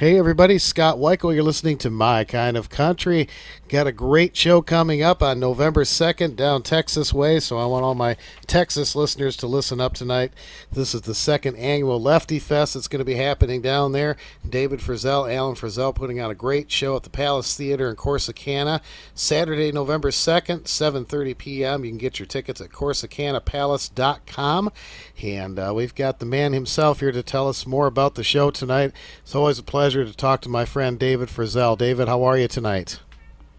Hey everybody, Scott Weichel. You're listening to My Kind of Country. Got a great show coming up on November 2nd down Texas way, so I want all my Texas listeners to listen up tonight. This is the second annual Lefty Fest that's going to be happening down there. David Frizzell, Alan Frizzell putting on a great show at the Palace Theater in Corsicana. Saturday, November 2nd, 7:30 p.m. You can get your tickets at CorsicanaPalace.com. And we've got the man himself here to tell us more about the show tonight. It's always a pleasure to talk to my friend David Frizzell. David, how are you tonight?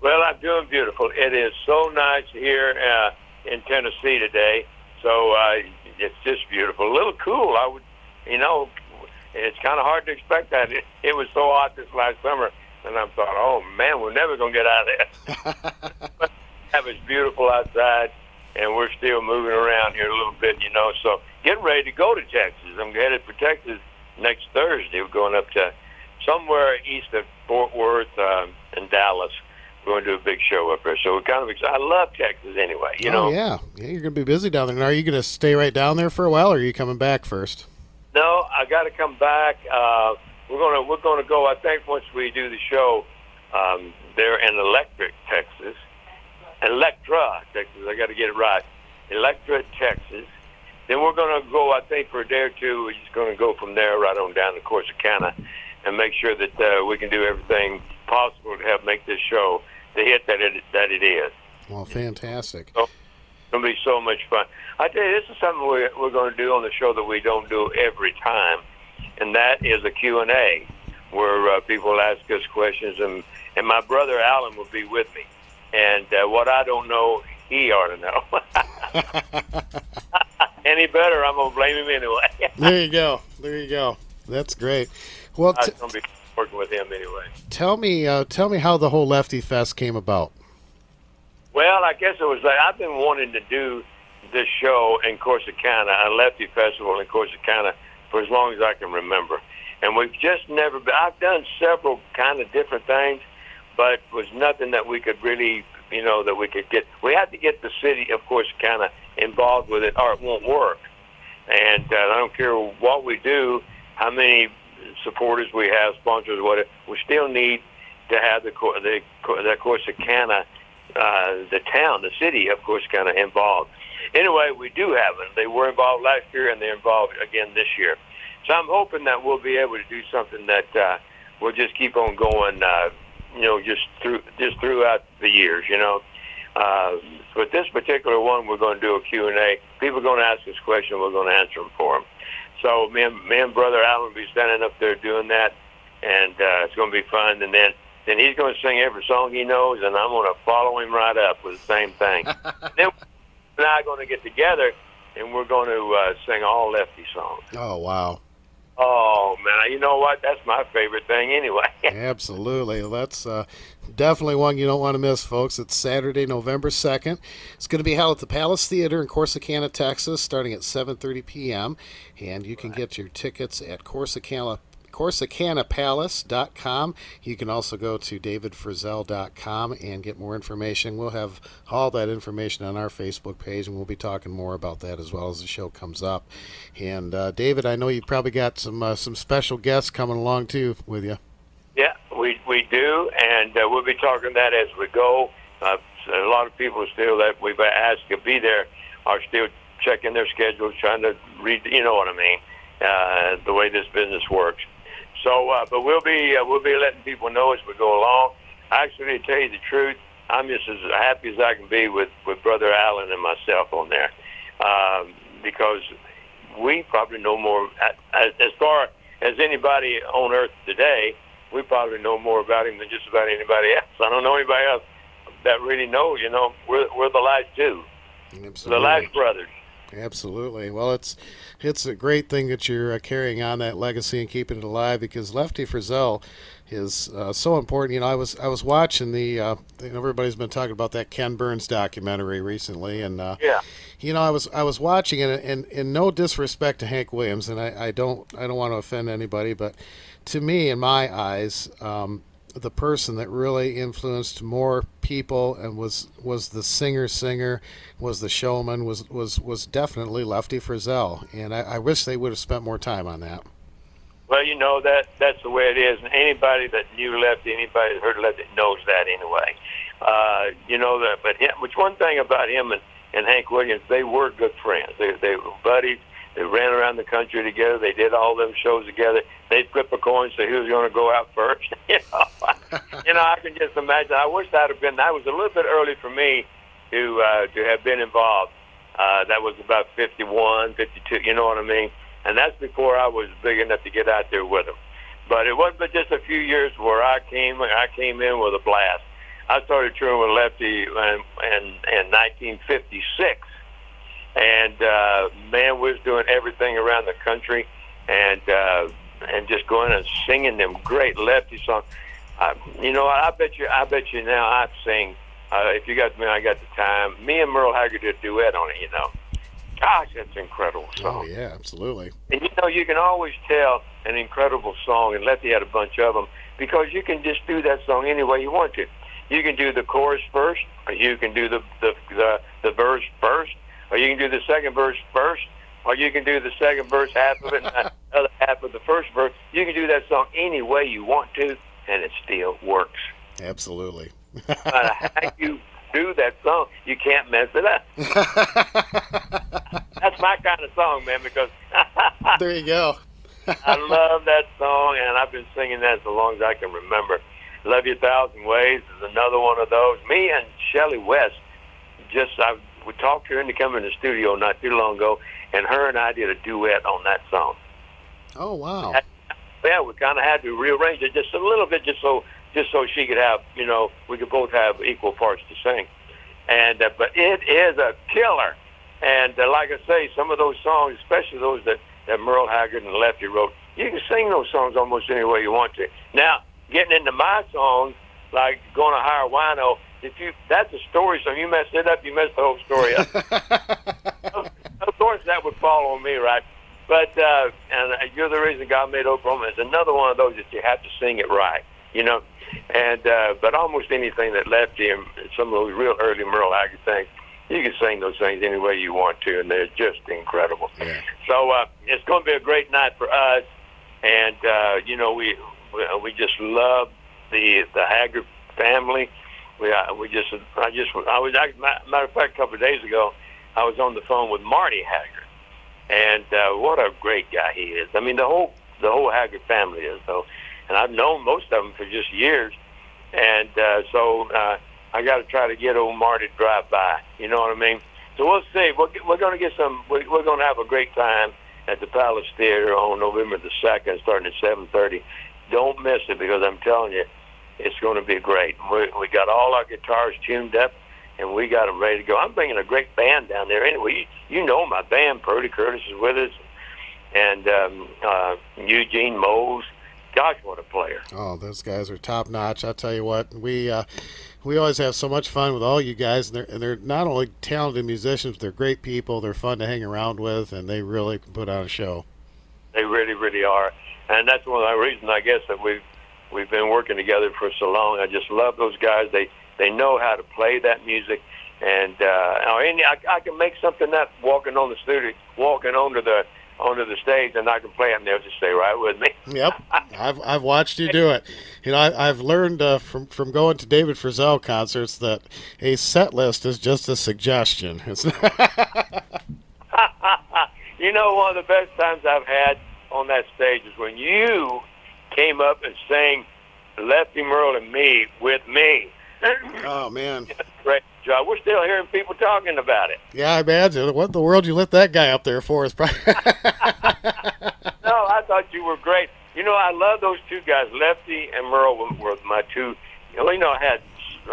Well, I'm doing beautiful. It is so nice here in Tennessee today. So it's just beautiful. A little cool. It's kind of hard to expect that. It was so hot this last summer, and I thought, oh, man, we're never going to get out of this. But it was beautiful outside, and we're still moving around here a little bit, So getting ready to go to Texas. I'm headed for Texas next Thursday. We're going up to somewhere east of Fort Worth and Dallas. We're going to do a big show up there. So we're kind of excited. I love Texas anyway, Oh, yeah. You're going to be busy down there. Now, are you going to stay right down there for a while, or are you coming back first? No, I got to come back. We're going to go, I think, once we do the show there in Electra, Texas. I got to get it right. Electra, Texas. Then we're going to go, I think, for a day or two. We're just going to go from there right on down to Corsicana and make sure that we can do everything possible to help make this show the hit that it is. Well, fantastic. So, it's going to be so much fun. I tell you, this is something we're going to do on the show that we don't do every time, and that is a Q&A where people ask us questions, and my brother Alan will be with me. And what I don't know, he ought to know. Any better, I'm going to blame him anyway. There you go. That's great. Well, I'm going to be working with him anyway. Tell me how the whole Lefty Fest came about. Well, I guess it was like I've been wanting to do this show in Corsicana, a Lefty Festival in Corsicana, for as long as I can remember. And we've just never been. I've done several kind of different things, but was nothing that we could really, that we could get. We had to get the city of Corsicana involved with it, or it won't work. And I don't care what we do, how many supporters we have, sponsors, whatever. We still need to have the Corsicana, the town, the city of Corsicana involved. Anyway, we do have them. They were involved last year, and they're involved again this year. So I'm hoping that we'll be able to do something that will just keep on going, just throughout the years, But this particular one, we're going to do a Q&A. People are going to ask us questions. We're going to answer them for them. So me and Brother Alan will be standing up there doing that, and it's going to be fun. And then he's going to sing every song he knows, and I'm going to follow him right up with the same thing. Then we're now going to get together, and we're going to sing all Lefty songs. Oh, wow. Oh, man, you know what? That's my favorite thing anyway. Absolutely. That's definitely one you don't want to miss, folks. It's Saturday, November 2nd. It's going to be held at the Palace Theater in Corsicana, Texas, starting at 7:30 p.m., and you can get your tickets at CorsicanaPalace.com. You can also go to davidfrizzell.com and get more information. We'll have all that information on our Facebook page, and we'll be talking more about that as well as the show comes up. And David, I know you probably got some special guests coming along too with you. Yeah, we do, and we'll be talking that as we go. A lot of people still that we've asked to be there are still checking their schedules, trying to read. You know what I mean? The way this business works. So, but we'll be letting people know as we go along. Actually, to tell you the truth, I'm just as happy as I can be with Brother Allen and myself on there, because we probably know more as far as anybody on earth today. We probably know more about him than just about anybody else. I don't know anybody else that really knows. We're the last two, Absolutely. The last brothers. Absolutely. Well, it's a great thing that you're carrying on that legacy and keeping it alive, because Lefty Frizzell is so important. I was watching everybody's been talking about that Ken Burns documentary recently, and yeah. I was watching it, and no disrespect to Hank Williams, and I don't want to offend anybody, but to me, in my eyes, the person that really influenced more people and was the singer, was the showman, was definitely Lefty Frizzell, and I wish they would have spent more time on that. Well, that's the way it is, and anybody that knew Lefty, anybody that heard Lefty knows that anyway. That. But which one thing about him and Hank Williams, they were good friends. They were buddies. They ran around the country together. They did all them shows together. They'd flip a coin, say who's going to go out first. I can just imagine. I wish I'd have been. That was a little bit early for me to have been involved. That was about 51, 52. You know what I mean? And that's before I was big enough to get out there with them. But it wasn't but just a few years where I came in with a blast. I started touring with Lefty in 1956, and man, we was doing everything around the country, and just going and singing them great Lefty songs. I bet you now I sing. If you got me, I got the time. Me and Merle Haggard did a duet on it. Gosh, that's an incredible song. Oh yeah, absolutely. And you can always tell an incredible song, and Lefty had a bunch of them, because you can just do that song any way you want to. You can do the chorus first, or you can do the verse first, or you can do the second verse first, or you can do the second verse half of it and the other half of the first verse. You can do that song any way you want to, and it still works. Absolutely. No matter how you do that song, you can't mess it up. That's my kind of song, man, because there you go. I love that song, and I've been singing that as long as I can remember. Love You a Thousand Ways is another one of those. Me and Shelley West, we talked to her into coming to the studio not too long ago, and her and I did a duet on that song. Oh, wow. Yeah, we kind of had to rearrange it just a little bit, just so she could have, we could both have equal parts to sing. And but it is a killer. And like I say, some of those songs, especially those that Merle Haggard and Lefty wrote, you can sing those songs almost any way you want to. Now, getting into my songs, like Gonna Hire Wino, that's a story song. You mess it up, you mess the whole story up. Of course, that would fall on me, right? But and You're the Reason God Made Oklahoma is another one of those that you have to sing it right, And but almost anything that Lefty and some of those real early Merle Haggard things, you can sing those things any way you want to, and they're just incredible. Yeah. So it's going to be a great night for us, and we just love the Haggard family. Matter of fact, a couple of days ago, I was on the phone with Marty Haggard, and what a great guy he is. I mean, the whole Haggard family is, though, and I've known most of them for just years, and so I got to try to get old Marty to drive by. You know what I mean? So we'll see. We're going to get some. We're going to have a great time at the Palace Theater on November the 2nd, starting at 7:30. Don't miss it, because I'm telling you, it's going to be great. We got all our guitars tuned up, and we got them ready to go. I'm bringing a great band down there. Anyway, you know my band. Purdy Curtis is with us, and Eugene Mose. Gosh, what a player. Oh, those guys are top notch. I'll tell you what, we always have so much fun with all you guys, and they're not only talented musicians, they're great people. They're fun to hang around with, and they really can put on a show. They really, really are. And that's one of the reasons, I guess, that we've been working together for so long. I just love those guys. They know how to play that music, and I can make something up walking on the studio, walking onto the stage, and I can play it, and they'll just stay right with me. Yep, I've watched you do it. I've learned from going to David Frizzell concerts that a set list is just a suggestion. One of the best times I've had on that stage is when you came up and sang Lefty, Merle, and Me with me. Oh, man. Great job. We're still hearing people talking about it. Yeah, I imagine. What in the world you let that guy up there for? Is probably... No, I thought you were great. I love those two guys. Lefty and Merle were my two. I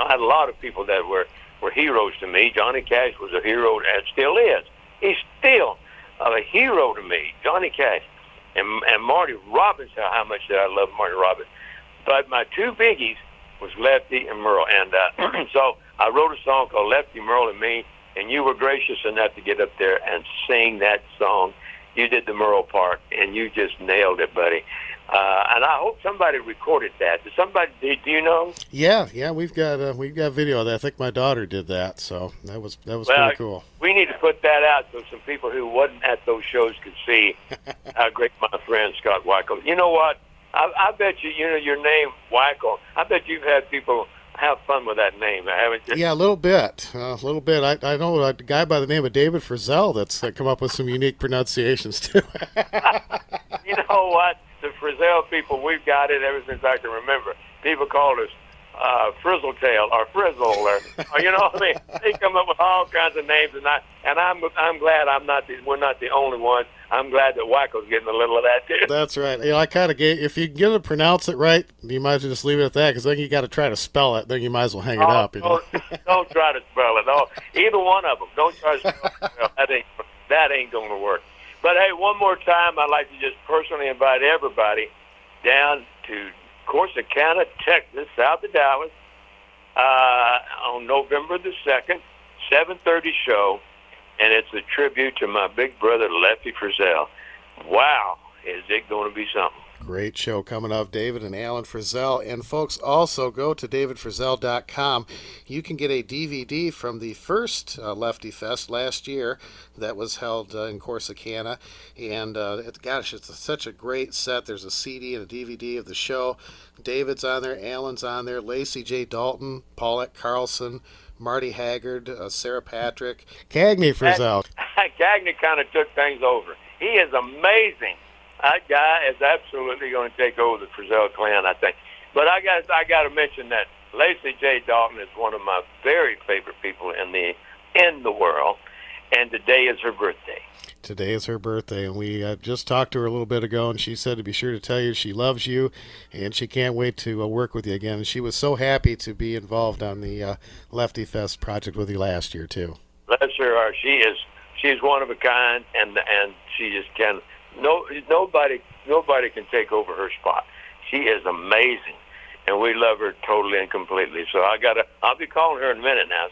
had a lot of people that were heroes to me. Johnny Cash was a hero, and still is. He's still a hero to me, Johnny Cash. And Marty Robbins, how much did I love Marty Robbins. But my two biggies was Lefty and Merle. And so I wrote a song called Lefty, Merle, and Me, and you were gracious enough to get up there and sing that song. You did the Merle part, and you just nailed it, buddy. And I hope somebody recorded that. Do you know? Yeah, we've got video of that. I think my daughter did that, so that was pretty cool. We need to put that out so some people who wasn't at those shows could see how great my friend Scott Weichel. You know what? I bet you know your name Weichel. I bet you've had people have fun with that name, haven't you? Yeah, a little bit. I know a guy by the name of David Frizzell that's come up with some unique pronunciations too. You know what? The Frizzell people, we've got it ever since I can remember. People called us Frizzletail or Frizzle, or you know what I mean? They come up with all kinds of names, and I'm glad we're not the only ones. I'm glad that Wacko's getting a little of that too. That's right. I kind of if you get to pronounce it right, you might as well just leave it at that, because then you got to try to spell it. Then you might as well hang it up. You know? Don't try to spell it. No, either one of them. Don't try to spell it. That ain't going to work. But hey, one more time, I'd like to just personally invite everybody down to Corsicana, Texas, south of Dallas, on November the 2nd, 7:30 show, and it's a tribute to my big brother, Lefty Frizzell. Wow, is it going to be something? Great show coming up, David and Alan Frizzell. And folks, also go to davidfrizzell.com. You can get a DVD from the first Lefty Fest last year that was held in Corsicana. And gosh, it's such a great set. There's a CD and a DVD of the show. David's on there, Alan's on there, Lacey J. Dalton, Paulette Carlson, Marty Haggard, Sarah Patrick, Cagney Frizzell. Cagney kind of took things over. He is amazing. That guy is absolutely going to take over the Frizzell clan, I think. But I got to mention that Lacey J. Dalton is one of my very favorite people in the world, and today is her birthday. Today is her birthday, and we just talked to her a little bit ago, and she said to be sure to tell you she loves you, and she can't wait to work with you again. And she was so happy to be involved on the Lefty Fest project with you last year too. Bless her heart. She's one of a kind, and she just can. Nobody can take over her spot. She is amazing, and we love her totally and completely. So I'll be calling her in a minute now.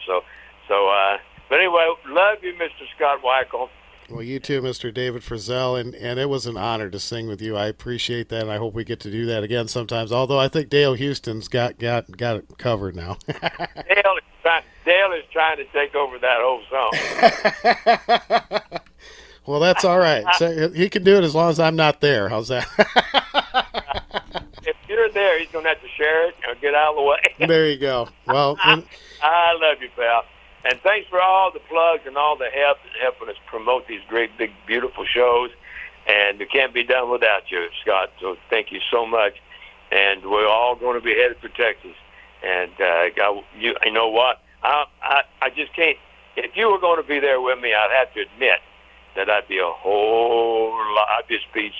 But anyway, love you, Mr. Scott Weichel. Well, you too, Mr. David Frizzell, and it was an honor to sing with you. I appreciate that, and I hope we get to do that again sometimes. Although I think Dale Houston's got it covered now. Dale is trying to take over that whole song. Well, that's all right. So he can do it as long as I'm not there. How's that? If you're there, he's going to have to share it or get out of the way. There you go. Well, I love you, pal. And thanks for all the plugs and all the help and helping us promote these great, big, beautiful shows. And it can't be done without you, Scott. So thank you so much. And we're all going to be headed for Texas. And you know what? I just can't. If you were going to be there with me, I'd have to admit that I'd be a whole lot. I'd just be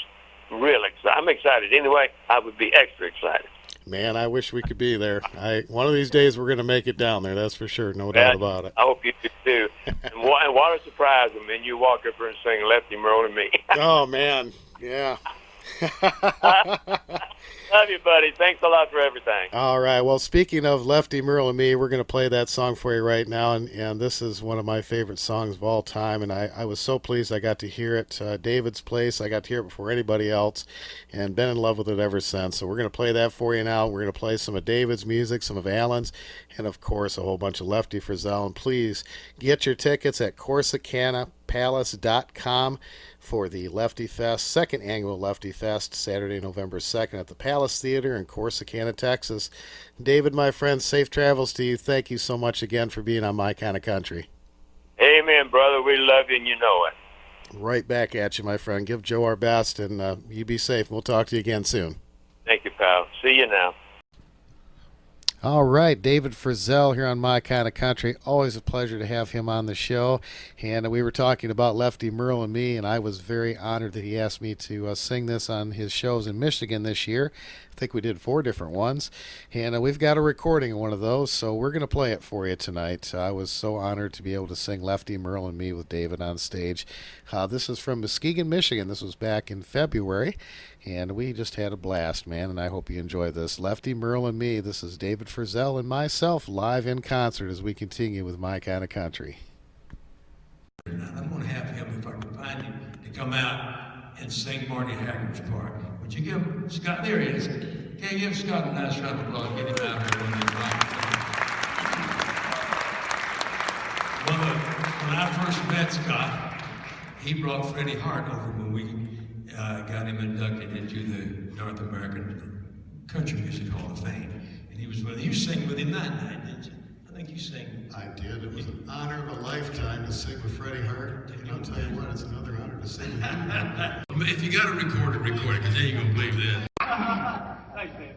real excited. I'm excited anyway. I would be extra excited. Man, I wish we could be there. One of these days we're going to make it down there. That's for sure. No doubt about it. I hope you do too. And what a surprise when you walk up here and sing Lefty, Merle, and Me. Oh man, yeah. Love you, buddy. Thanks a lot for everything. All right. Well, speaking of Lefty, Merle, and Me, we're going to play that song for you right now. And this is one of my favorite songs of all time. And I was so pleased I got to hear it. David's Place, I got to hear it before anybody else and been in love with it ever since. So we're going to play that for you now. We're going to play some of David's music, some of Alan's, and, of course, a whole bunch of Lefty Frizzell. And please get your tickets at CorsicanaPalace.com for the Lefty Fest, second annual Lefty Fest, Saturday, November 2nd at the Palace Theater in Corsicana, Texas. David, my friend, safe travels to you. Thank you so much again for being on My Kind of Country. Amen, brother. We love you, and you know it. Right back at you, my friend. Give Joe our best, and you be safe. We'll talk to you again soon. Thank you, pal. See you now. All right, David Frizzell here on My Kind of Country. Always a pleasure to have him on the show. And we were talking about Lefty, Merle, and Me, and I was very honored that he asked me to sing this on his shows in Michigan this year. I think we did 4 different ones. And we've got a recording of one of those, so we're going to play it for you tonight. I was so honored to be able to sing Lefty, Merle, and Me with David on stage. This is from Muskegon, Michigan. This was back in February. And we just had a blast, man, and I hope you enjoy this. Lefty, Merle, and Me. This is David Frizzell and myself live in concert as we continue with My Kind of Country. I'm going to have him, if I can find him, to come out and sing Marty Haggard's part. Would you give Scott, there he is. Can you give Scott a nice round of applause? Get him out here on his right. Well, when I first met Scott, he brought Freddie Hart over when we got him inducted into the North American Country Music Hall of Fame. And he was with you sang with him that night, didn't you? I think you sang. I did. It was an honor of a lifetime to sing with Freddie Hart. And I'll tell you what, it's another honor to sing with him. If you got to record it, because they ain't going to believe this. Thanks, man.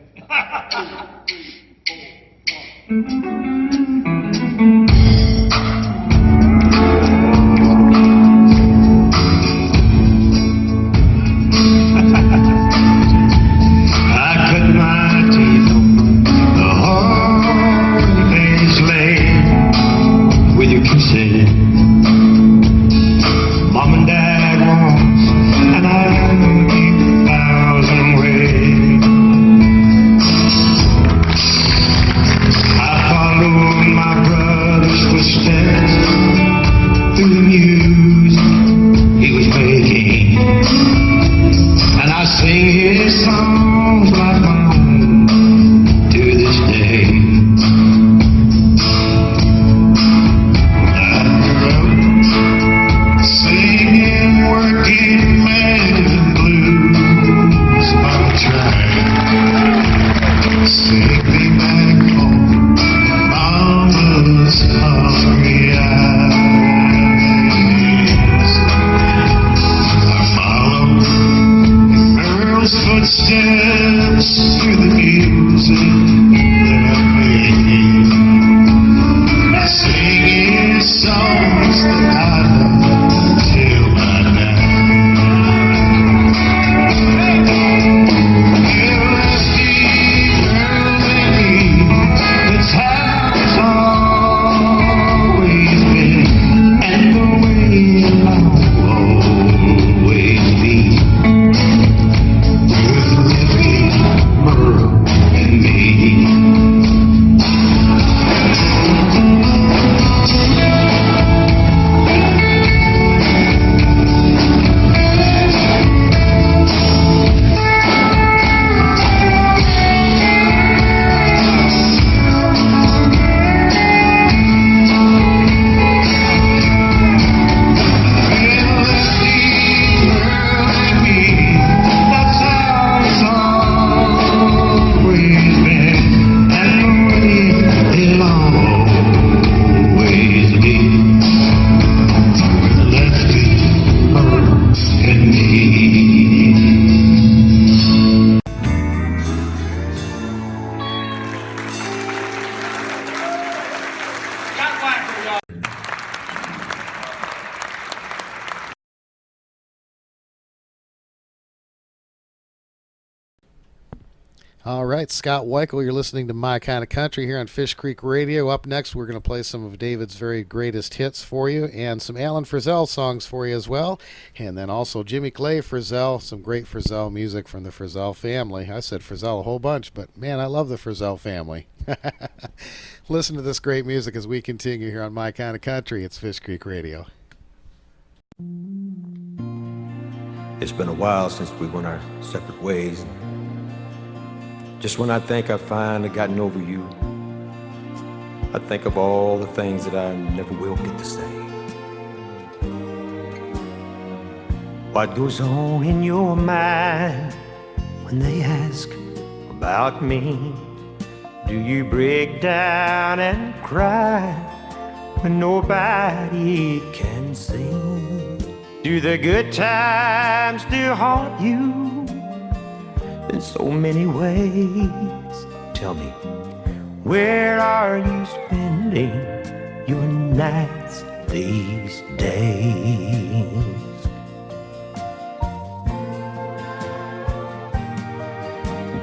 All right, Scott Weichel, you're listening to My Kind of Country here on Fish Creek Radio. Up next, we're going to play some of David's very greatest hits for you and some Alan Frizzell songs for you as well. And then also Jimmy Clay Frizzell, some great Frizzell music from the Frizzell family. I said Frizzell a whole bunch, but man, I love the Frizzell family. Listen to this great music as we continue here on My Kind of Country. It's Fish Creek Radio. It's been a while since we went our separate ways. Just when I think I've finally gotten over you, I think of all the things that I never will get to say. What goes on in your mind when they ask about me? Do you break down and cry when nobody can see? Do the good times still haunt you in so many ways? Tell me, where are you spending your nights these days?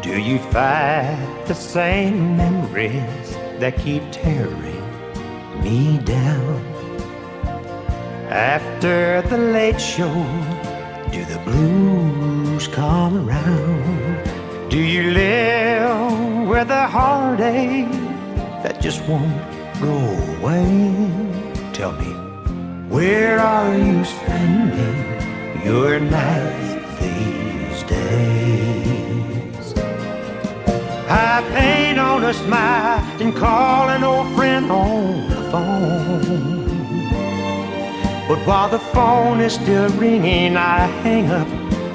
Do you fight the same memories that keep tearing me down? After the late show, do the blues come around? Do you live with a heartache that just won't go away? Tell me, where are you spending your nights these days? I paid on a smile and call an old friend on the phone. But while the phone is still ringing, I hang up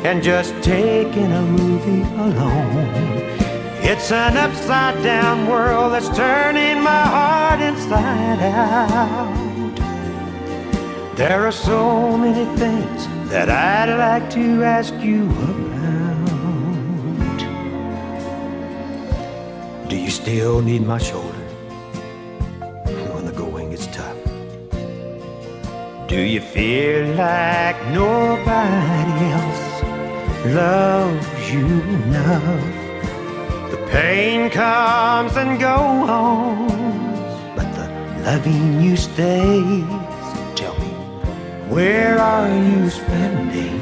and just take in a movie alone. It's an upside down world that's turning my heart inside out. There are so many things that I'd like to ask you about. Do you still need my shoulder when the going gets tough? Do you feel like nobody else loves you enough? The pain comes and goes, but the loving you stays. Tell me, where are you spending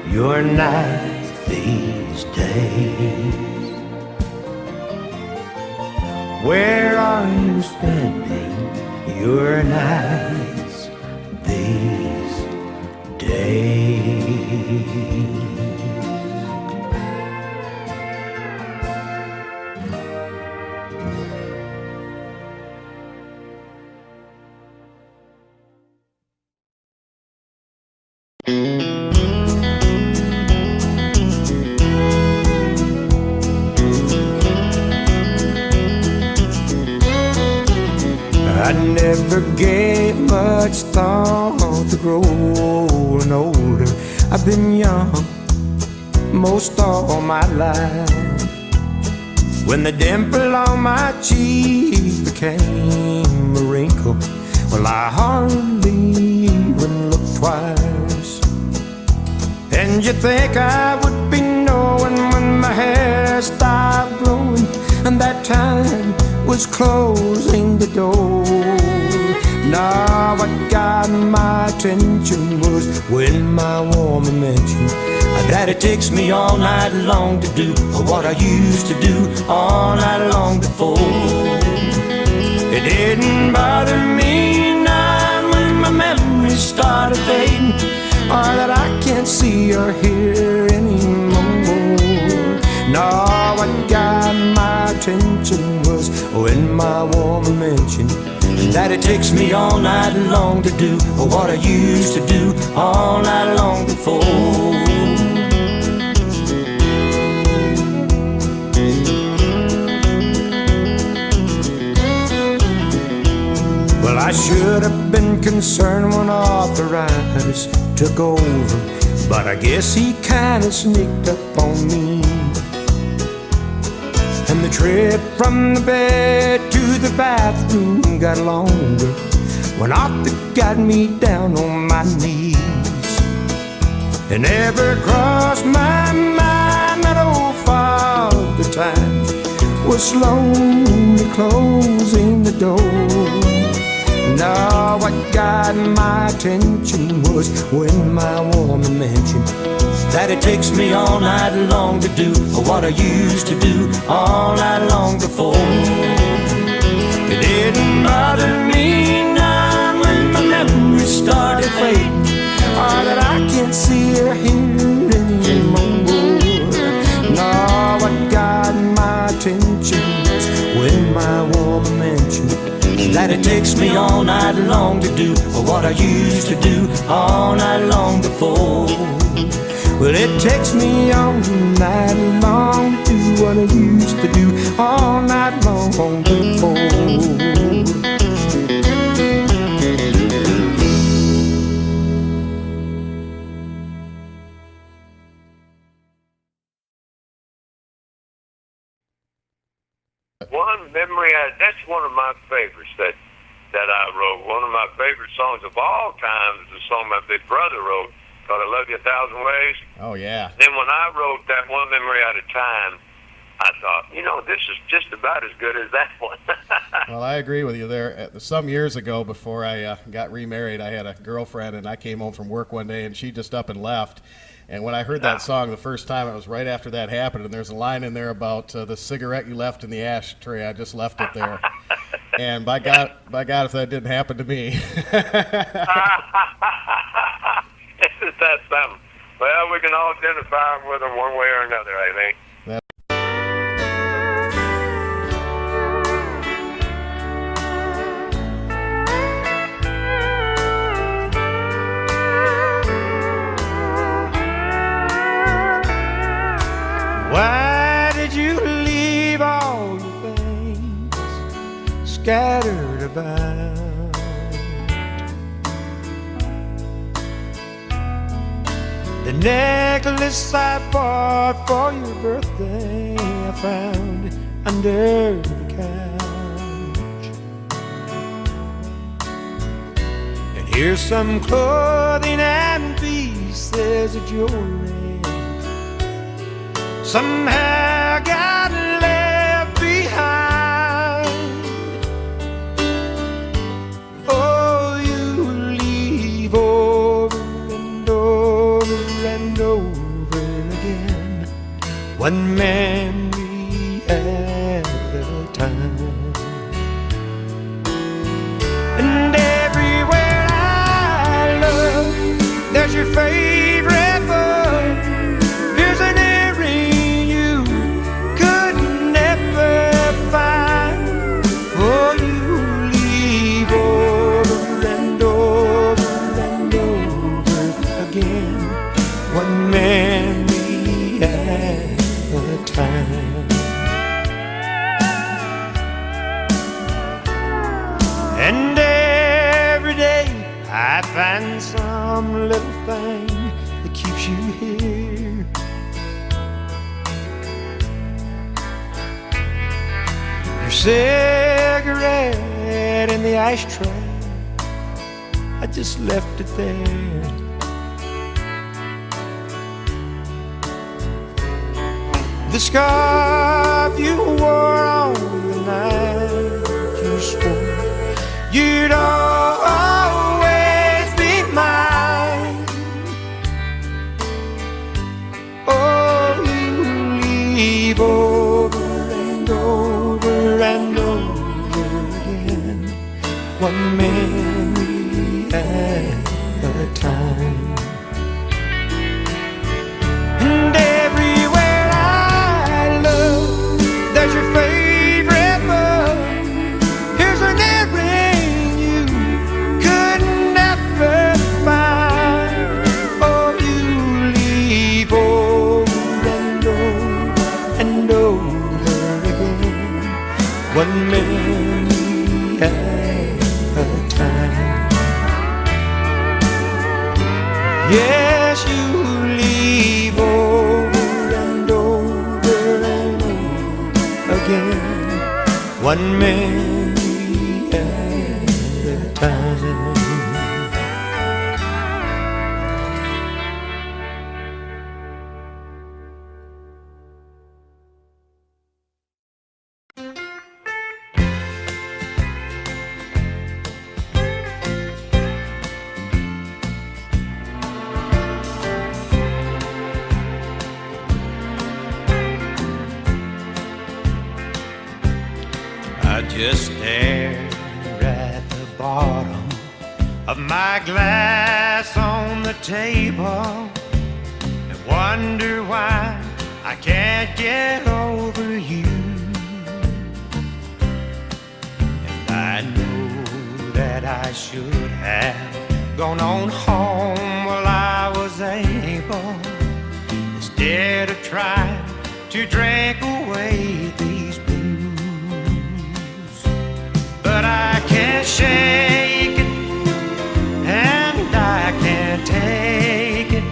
your nights these days? Where are you spending your nights these days? I never gave much thought to growing older. I've been young most all my life. When the dimple on my cheek became a wrinkle, well, I hardly even looked twice. And you think I would be knowing when my hair stopped growing, and that time was closing the door. Now what got my attention was when my woman mentioned that it takes me all night long to do what I used to do all night long before. It didn't bother me none when my memories started fading, or that I can't see or hear anymore. No, what got my attention was when my woman mentioned that it takes me all night long to do what I used to do all night long before. Well, I should have been concerned when arthritis took over, but I guess he kinda sneaked up on me. And the trip from the bed to the bathroom got longer when Arthur got me down on my knees. It never crossed my mind that old Father Time was slowly closing the door. Now what got my attention was when my woman mentioned that it takes me all night long to do what I used to do all night long before. It didn't bother me none when my memories started fading, or that I can't see or hear anymore. No, what got my attention was when my woman mentioned that it takes me all night long to do what I used to do all night long before. Well, it takes me all night long to do what I used to do all night long before. One memory, that's one of my favorites that I wrote. One of my favorite songs of all time is a song my big brother wrote called I Love You a Thousand Ways. Oh, yeah. Then when I wrote that One Memory at a Time, I thought, this is just about as good as that one. Well, I agree with you there. Some years ago, before I got remarried, I had a girlfriend, and I came home from work one day, and she just up and left. And when I heard that song the first time, it was right after that happened, and there's a line in there about the cigarette you left in the ashtray. I just left it there. And by God, if that didn't happen to me. Isn't that something? Well, we can all identify with them one way or another, I think. scattered about. The necklace I bought for your birthday I found under the couch. And here's some clothing and pieces of jewelry somehow got left behind. Oh, you leave over and over and over again, one memory at a time. And everywhere I look, there's your favorite book. Here's an earring you could never find. Oh, you leave over and over and over again, one memory at a time. And every day I find some little thing that keeps you here. Your cigarette in the ashtray, I just left it there. The scarf you wore on the night you swore you'd always be mine. Oh, you leave over and over and over again, one memory at a time. And everywhere I look, there's your favorite book. Here's an earring you could never find. Oh, you leave over and over and over again, one memory at a time. Yes, you leave over and over and over again, one memory at a time. I just stare at the bottom of my glass on the table and wonder why I can't get over you. And I know that I should have gone on home while I was able, instead of trying to drink away these blues. But I can't shake it, and I can't take it.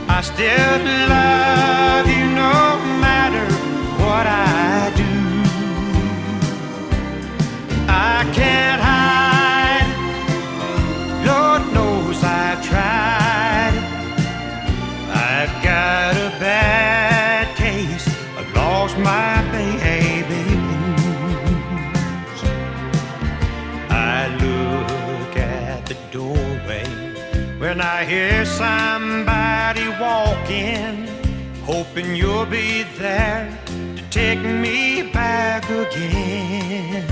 I still love you no matter what I do. I can't hide it, Lord knows I've tried it. I've got a bad case, I've lost my baby blues. I look at the doorway when I hear somebody walking, hoping you'll be there to take me back again.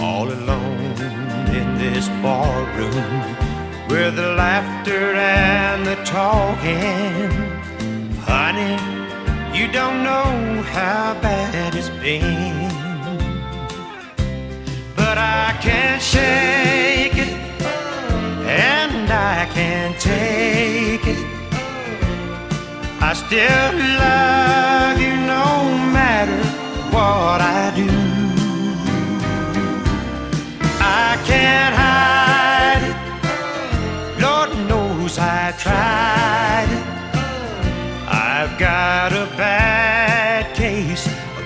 All alone in this barroom, with the laughter and the talking, honey, you don't know how bad it's been. But I can't shake it, and I can't take it. I still love you no matter what I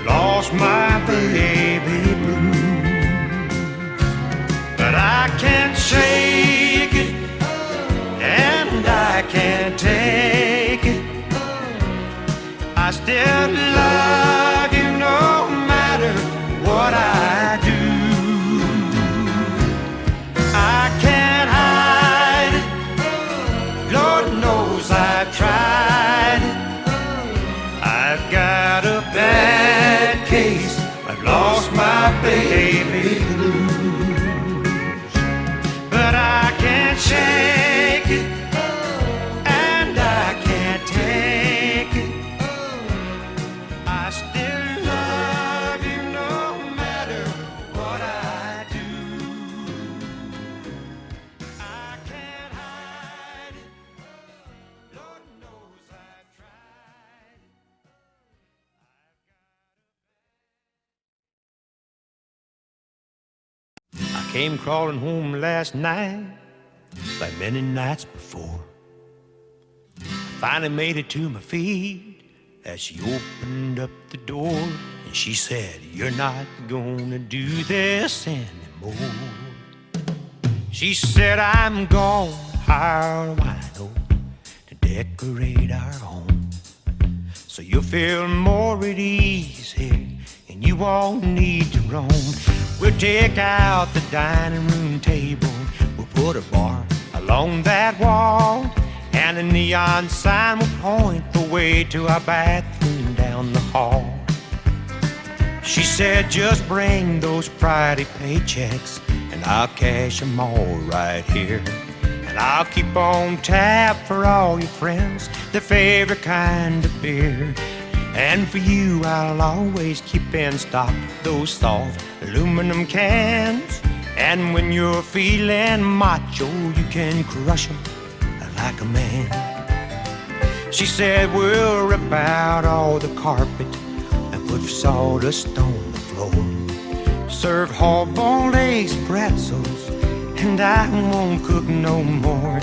lost my baby blue. But I can't shake it, and I can't take it. I still love you no matter what I do. I can't hide it, Lord knows I've tried it. I've got a bad case, I've lost my baby blues. But I can't shake it, and I can't take it. I still love you no matter what I do. I can't hide it, Lord knows I've tried. I came crawling home last night, like many nights before. I finally made it to my feet as she opened up the door, and she said, "You're not gonna do this anymore." She said, "I'm gonna hire a wino to decorate our home, so you'll feel more at ease here, and you won't need to roam. We'll take out the dining room table, we'll put a bar along that wall, and a neon sign will point the way to our bathroom down the hall." She said, "Just bring those Friday paychecks, and I'll cash them all right here. And I'll keep on tap for all your friends, their favorite kind of beer. And for you, I'll always keep in stock those soft aluminum cans. And when you're feeling macho, you can crush them like a man." She said, "We'll rip out all the carpet and put sawdust on the floor. Serve hard-boiled eggs, pretzels, and I won't cook no more.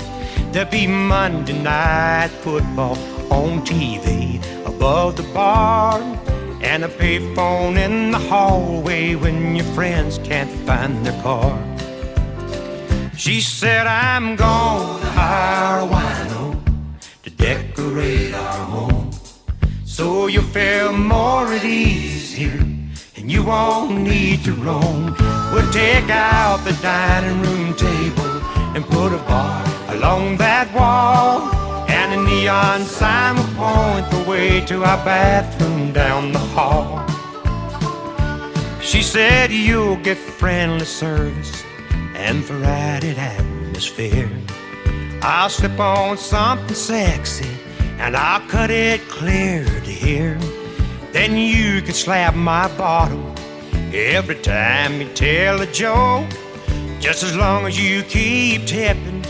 There'll be Monday night football on TV above the bar, and a payphone in the hallway when your friends can't find their car." She said, "I'm gonna hire a wino to decorate our home, so you'll feel more at ease here, and you won't need to roam. We'll take out the dining room table and put a bar along that wall, and a neon sign will point the way to our bathroom down the hall." She said, "You'll get friendly service and variety atmosphere. I'll slip on something sexy, and I'll cut it clear to hear. Then you can slap my bottom every time you tell a joke. Just as long as you keep tipping,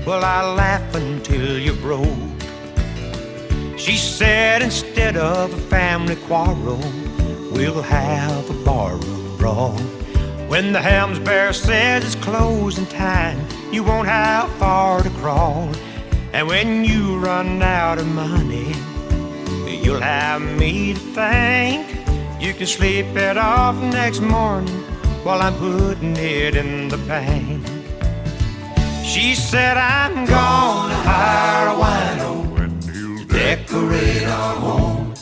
well, I'll laugh until you're broke." She said, "Instead of a family quarrel, we'll have a barroom brawl. When the Helms Bear says it's closing time, you won't have far to crawl. And when you run out of money, you'll have me to thank. You can sleep it off next morning while I'm putting it in the bank." She said, "I'm gonna hire a wino to decorate our home,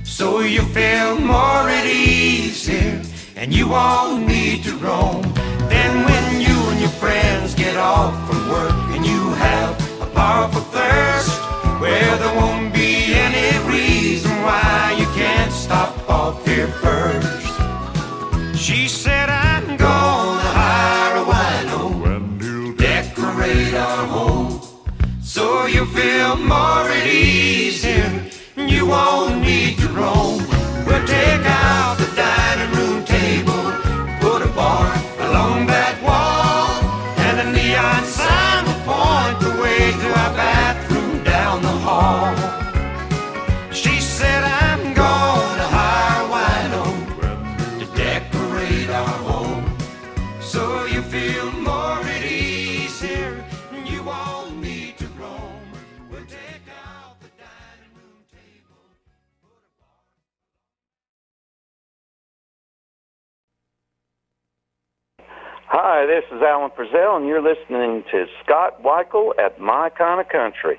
so you feel more at ease here, and you won't need to roam. Then when you and your friends get off from work and you have a powerful thirst, well, there won't be any reason why you can't stop off here first." She said, "I'm gonna hire a wino to decorate our home, so you feel more at ease here, and you won't need to roam. We'll take out the dining room table, put a bar along that wall, and a neon sign will point the way to our bathroom down the hall." She said, "I'm gonna hire a wino to decorate our home, so you feel more at ease here, and you won't need to roam. We'll take out the dining room table." Hi, this is Alan Frizzell, and you're listening to Scott Weichel at My Kind of Country.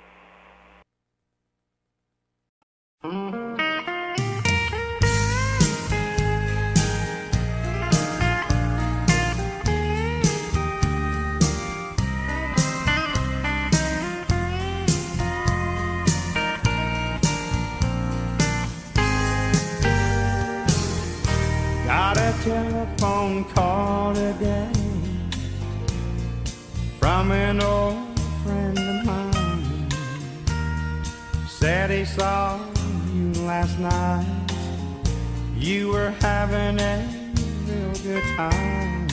Got a telephone call today from an old friend of mine. Said he saw you last night. You were having a real good time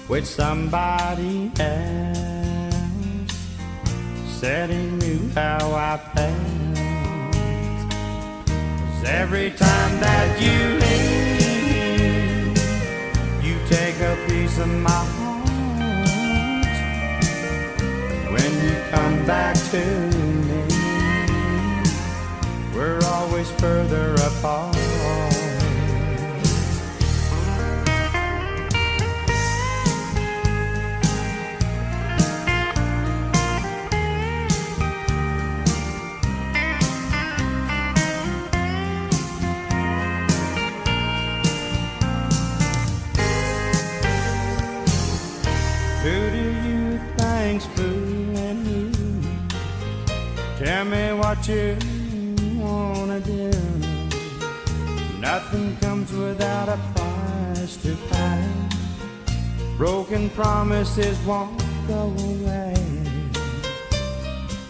with somebody else. Said he knew how I felt. 'Cause every time that you leave, you take a piece of my heart. When you come back to me, we're always further apart. Who do you think's fooling you? Tell me what you wanna do. Nothing comes without a price to pay. Broken promises won't go away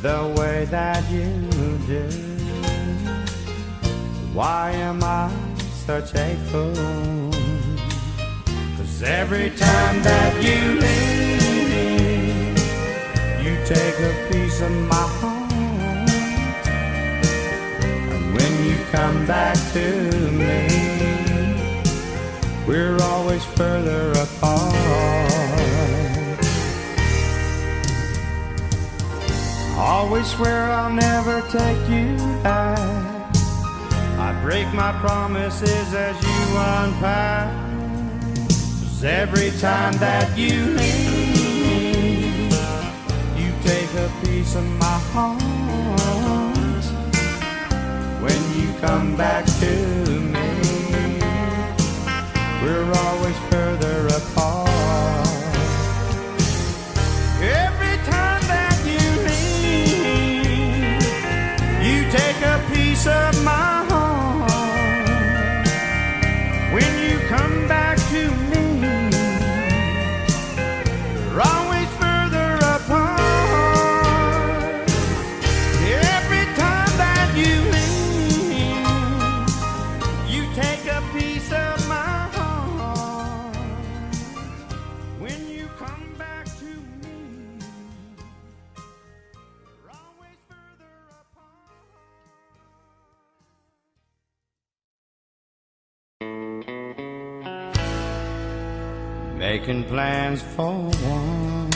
the way that you do. Why am I such a fool? 'Cause every time that you leave, you take a piece of my heart. And when you come back to me, we're always further apart. Always swear I'll never take you back. I break my promises as you unpack. 'Cause every time that you leave, you take a piece of my heart. When you come back to me, we're always further apart. Every time that you leave, you take a piece of my heart. When you come back to me, we're always further apart. Every time that you leave, you take a piece of my heart. When you come back to me, we're always further apart. Making plans for one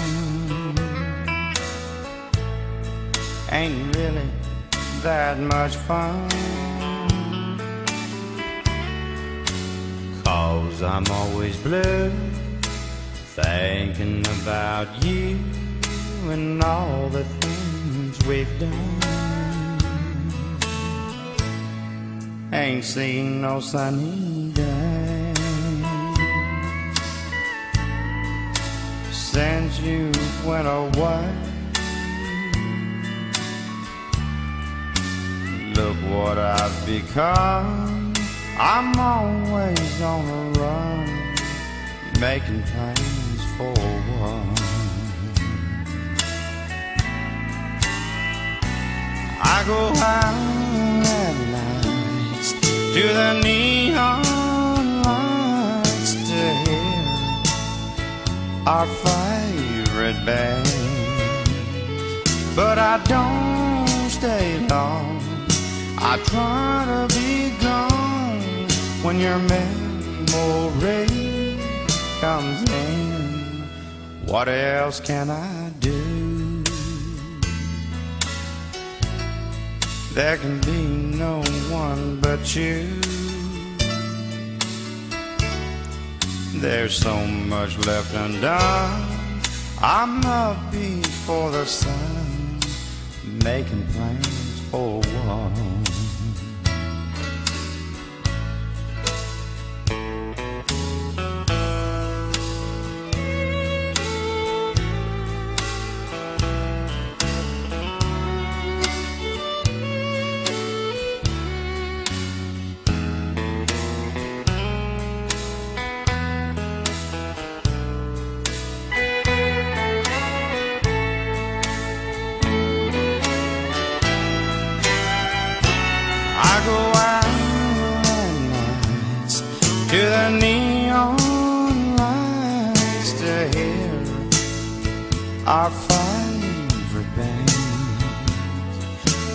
ain't really that much fun, 'cause I'm always blue, thinking about you and all the things we've done. Ain't seen no sunny day since you went away. Look what I've become. I'm always on a run, making plans for one. I go out at night to the neon lights to hear our favorite band, but I don't stay long. I try to be gone when your memory comes in. What else can I do? There can be no one but you. There's so much left undone. I'm up before the sun, making plans for one. I go out at nights to the neon lights to hear our favorite band,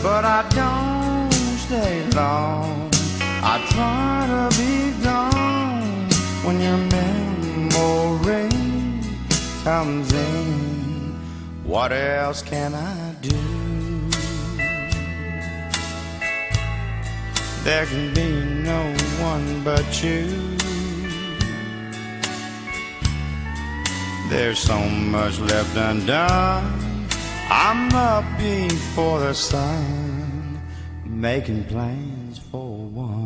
but I don't stay long. I try to be gone when your memory comes in. What else can I do? There can be no one but you. There's so much left undone. I'm up before the sun, making plans for one.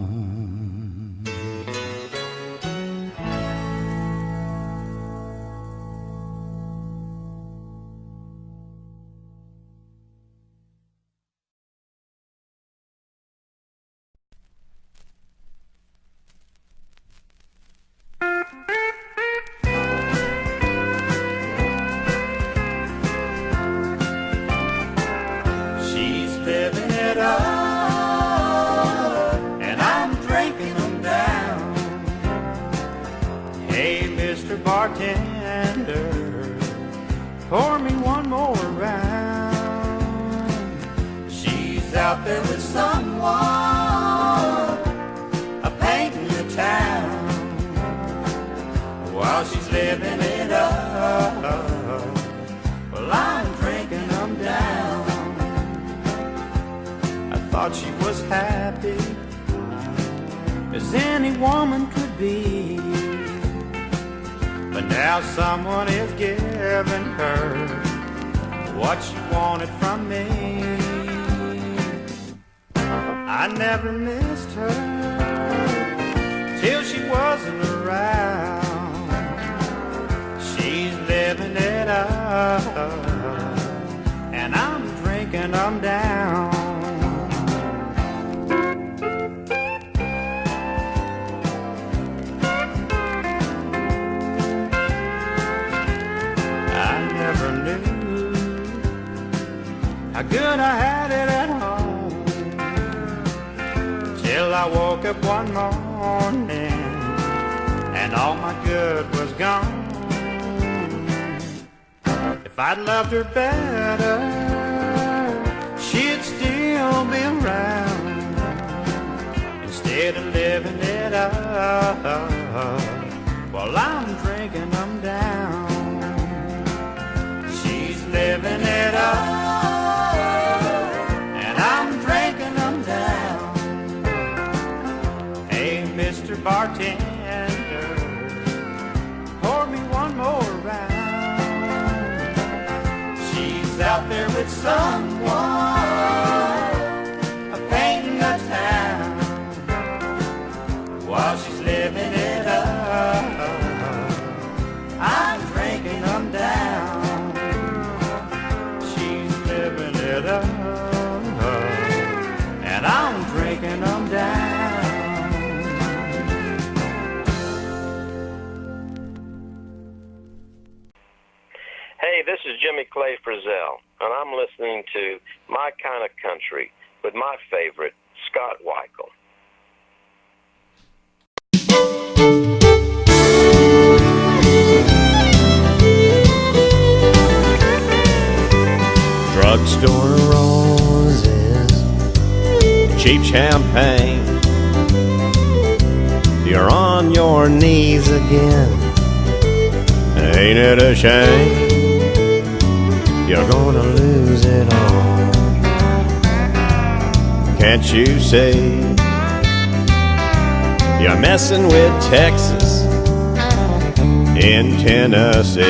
She's living it up, and I'm drinking them down. Hey, Mr. Bartender, pour me one more round. She's out there with someone, a-painting the town, while she's living it up. Well, I'm drinking them down. Thought she was happy as any woman could be, but now someone is giving her what she wanted from me. I never missed her till she wasn't around. She's living it up, and I'm drinking them down. How good I had it at home, till I woke up one morning and all my good was gone. If I'd loved her better, she'd still be around. Instead of living it up, while I'm drinking them down. She's living it up, Mr. Bartender, pour me one more round. She's out there with someone, a-painting the town, while she's living it up. I'm drinking them down. She's living it up, and I'm drinking them down. Hey, this is Jimmy Clay Frizzell, and I'm listening to My Kind of Country with my favorite, Scott Weichel. Drugstore roses, cheap champagne. You're on your knees again. Ain't it a shame? You're gonna lose it all. Can't you see? You're messing with Texas, in Tennessee.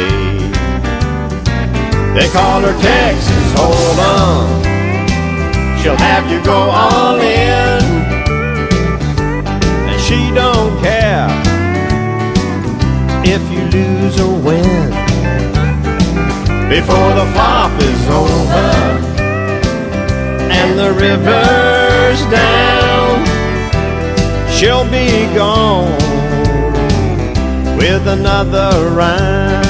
They call her Texas, hold on. She'll have you go all in, and she don't care if you lose or win. Before the flop is over and the river's down, she'll be gone with another round.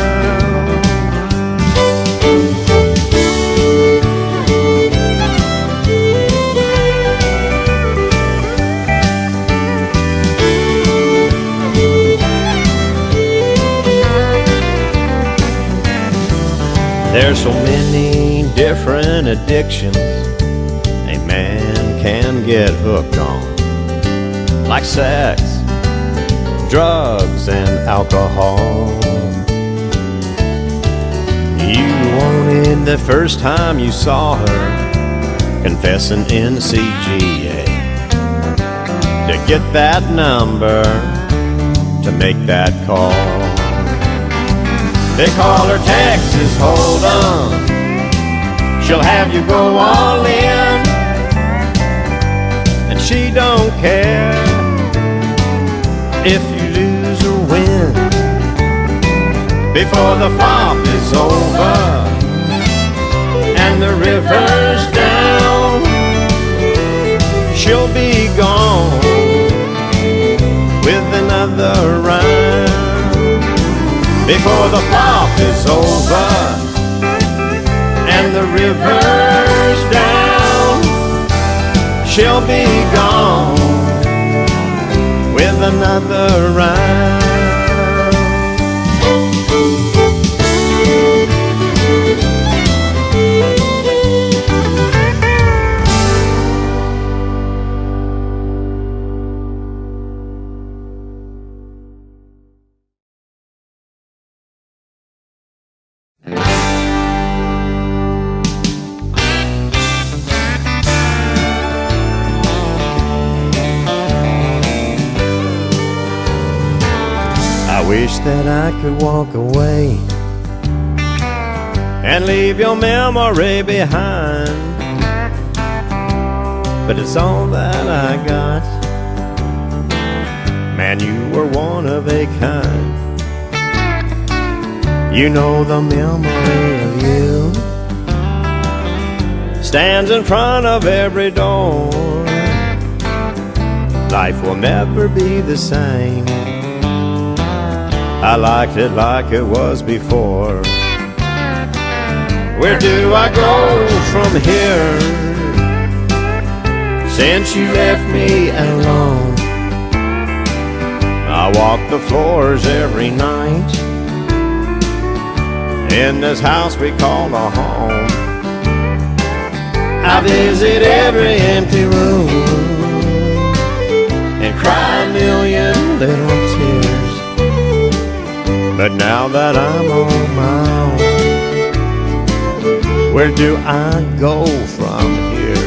There's so many different addictions a man can get hooked on, like sex, drugs, and alcohol. You wanted the first time you saw her confessing in the CGA to get that number, to make that call. They call her Texas, hold on. She'll have you go all in, and she don't care if you lose or win. Before the flop is over and the river's down, she'll be gone with another round. Before the flop is over and the river's down, she'll be gone with another round. Wish that I could walk away and leave your memory behind, but it's all that I got. Man, you were one of a kind. You know the memory of you stands in front of every door. Life will never be the same. I liked it like it was before. Where do I go from here since you left me alone? I walk the floors every night in this house we call a home. I visit every empty room and cry a million little tears. But now that I'm on my own, where do I go from here?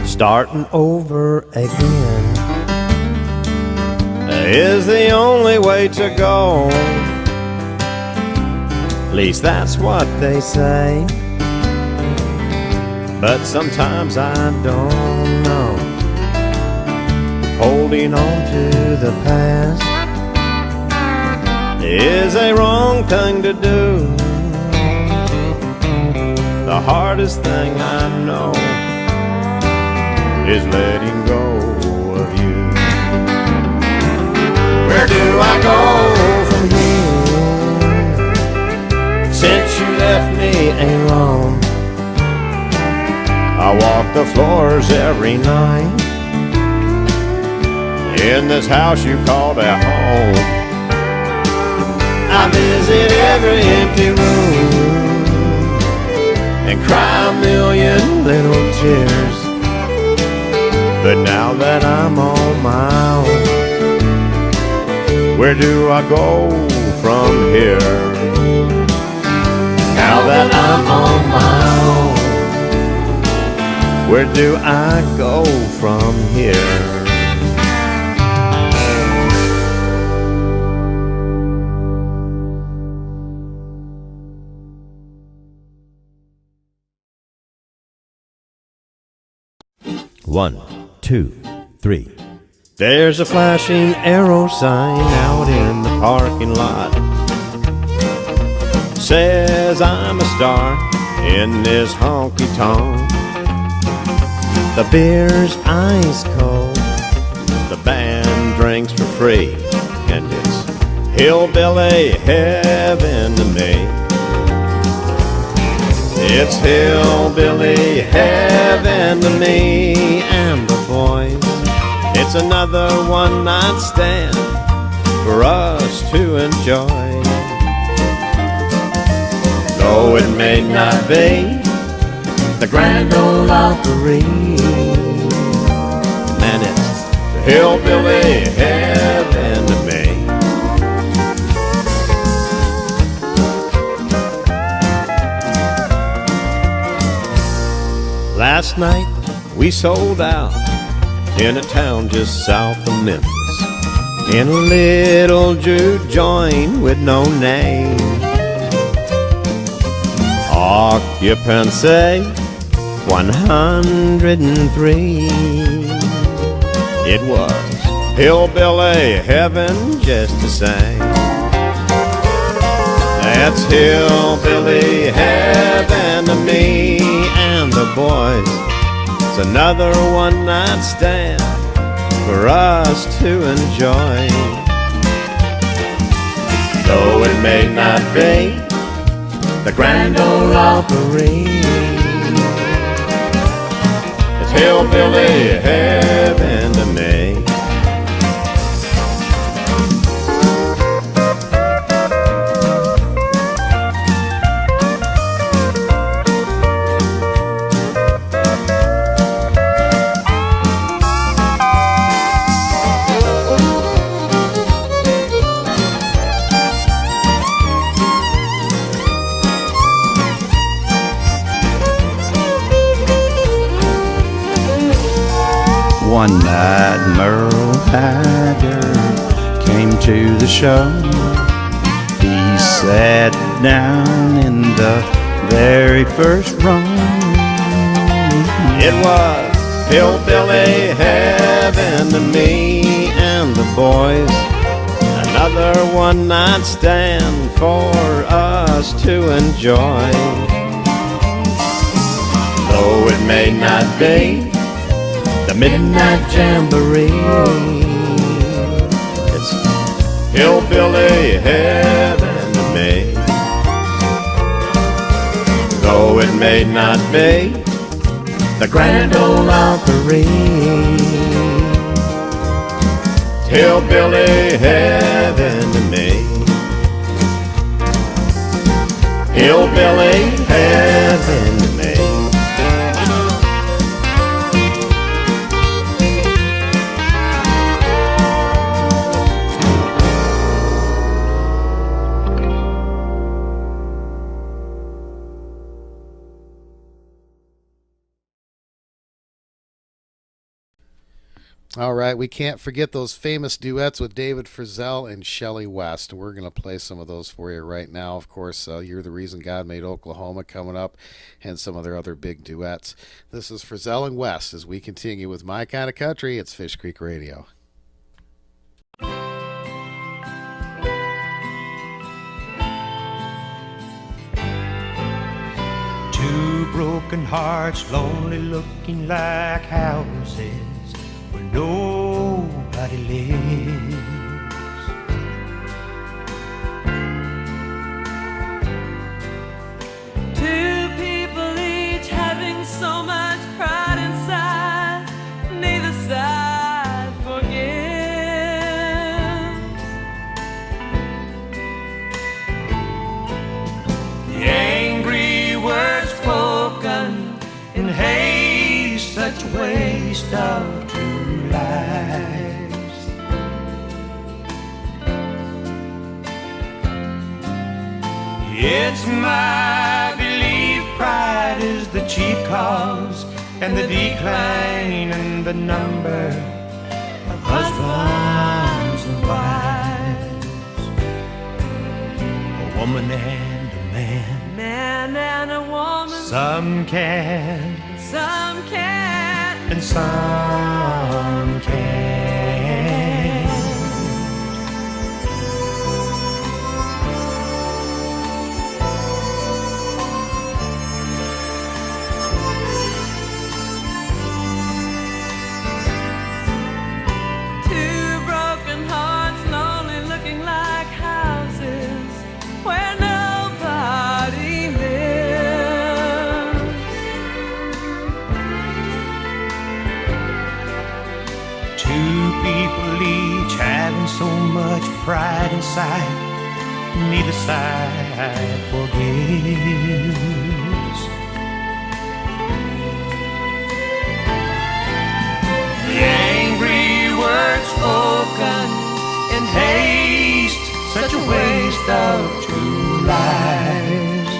Starting over again is the only way to go. At least that's what they say. But sometimes I don't know. Holding on to the past is a wrong thing to do. The hardest thing I know is letting go of you. Where do I go from here since you left me alone? I walk the floors every night in this house you called a home. I visit every empty room and cry a million little tears. But now that I'm on my own, where do I go from here? Now that I'm on my own, where do I go from here? One, two, three. There's a flashing arrow sign out in the parking lot. Says I'm a star in this honky-tonk. The beer's ice cold, the band drinks for free, and it's hillbilly heaven to me. It's hillbilly heaven to me and the boys. It's another one-night stand for us to enjoy. Though it may not be the Grand Ole Opry, man, it's hillbilly heaven to me. Last night we sold out in a town just south of Memphis, in a little juke joint with no name. Occupancy 103. It was hillbilly heaven just the same. That's hillbilly heaven to me and the boys. It's another one-night stand for us to enjoy. Though it may not be the Grand Ole Opry, it's hillbilly heaven to me. One night Merle Haggard came to the show. He sat down in the very first row. It was hillbilly heaven to me and the boys. Another one-night stand for us to enjoy. Though it may not be the midnight jamboree, it's hillbilly heaven to me. Though it may not be the Grand Ole Opry, it's hillbilly heaven to me. Hillbilly heaven to me. All right, we can't forget those famous duets with David Frizzell and Shelley West. We're going to play some of those for you right now. Of course, You're the Reason God Made Oklahoma coming up, and some of their other big duets. This is Frizzell and West as we continue with My Kind of Country. It's Fish Creek Radio. Two broken hearts, lonely looking like houses where nobody lives. Two people each having so much pride inside, neither side forgives. in haste, such waste of two lives. It's my belief pride is the chief cause, and the decline in the number of husbands and wives. A woman and a man, Man and a woman, some can, some can't. and some can. Two broken hearts, lonely looking like houses where nobody lives. Two people each having so much pride inside, neither side forgives. The angry words spoken in haste, such a waste of two lives.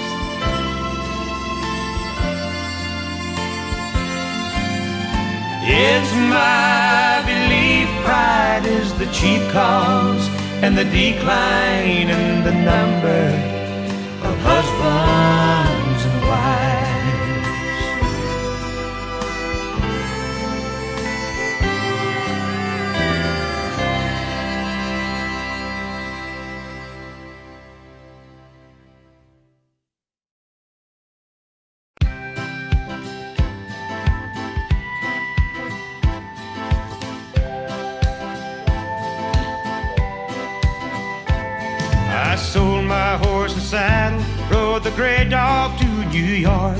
It's my belief pride is the chief cause, and the decline in the number of husbands and wives. I sold my horse and saddle, rode the gray dog to New York.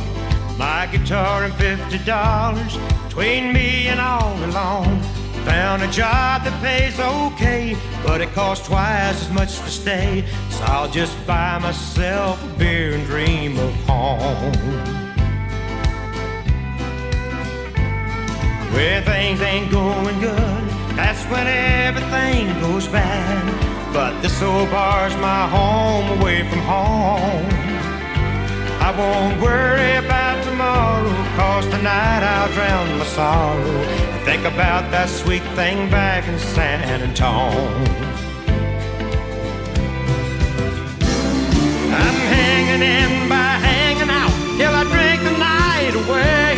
My guitar and $50 between me and all alone. Found a job that pays okay, but it costs twice as much to stay. So I'll just buy myself a beer and dream of home. When things ain't going good, that's when everything goes bad. But this old bar's my home away from home. I won't worry about tomorrow, 'cause tonight I'll drown my sorrow and think about that sweet thing back in San Antone. I'm hanging in by hanging out till I drink the night away,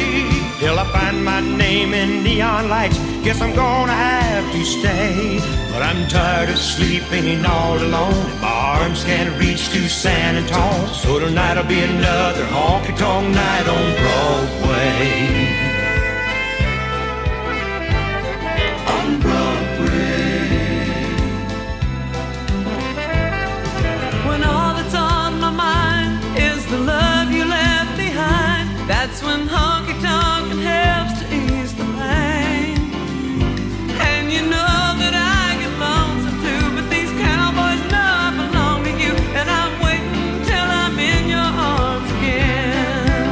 till I find my name in neon lights. Guess I'm gonna have to stay. But I'm tired of sleeping all alone, and my arms can't reach to San Antone. So tonight'll be another honky-tonk night on Broadway. On Broadway. When all that's on my mind is the love you left behind, that's when honky-tonkin' helps to ease the pain. And you know that I get lonesome too, but these cowboys know I belong to you, and I'm waiting till I'm in your arms again.